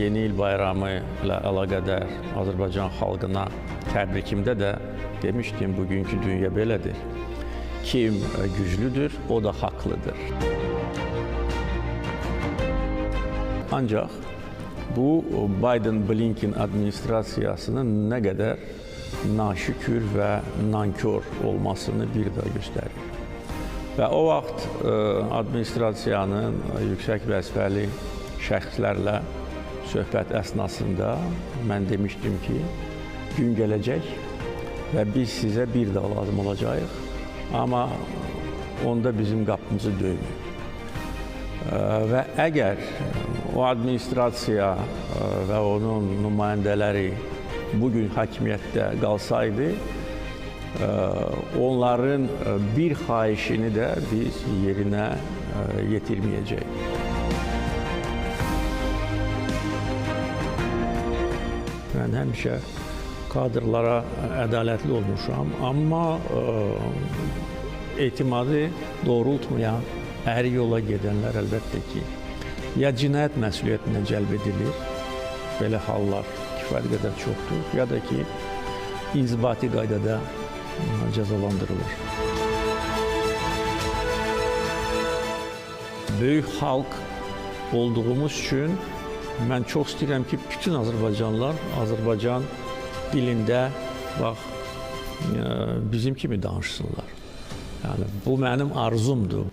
Yeni il bayramı ilə əlaqədar Azərbaycan xalqına təbrikimdə də demişdim, bugünkü dünya belədir. Kim güclüdür, o da haqlıdır. Ancaq bu Biden-Blinken administrasiyasının nə qədər naşükür və nankör olmasını bir daha göstərir. Və o vaxt administrasiyanın yüksək vəzifəli şəxslərlə söhbət əsnasında mən demişdim ki, gün gələcək və biz sizə bir daha lazım olacağıq, amma onda bizim qapımızı döyməyin. Və əgər o administrasiya və onun nümayəndələri bugün hakimiyyətdə qalsaydı, onların bir xahişini də biz yerinə yetirməyəcəyik. Mən həmişə kadrlara ədalətli olmuşam, amma etimadı doğrultmayan əhri yola gedənlər əlbəttə ki, ya cinayət məsuliyyətinə cəlb edilir, belə hallar kifayət qədər çoxdur, ya da ki, inzibati qaydada cəzalandırılır. Böyük xalq olduğumuz üçün mən çox istəyirəm ki, bütün Azərbaycanlılar Azərbaycan dilində bizim kimi danışsınlar. Yəni, bu mənim arzumdur.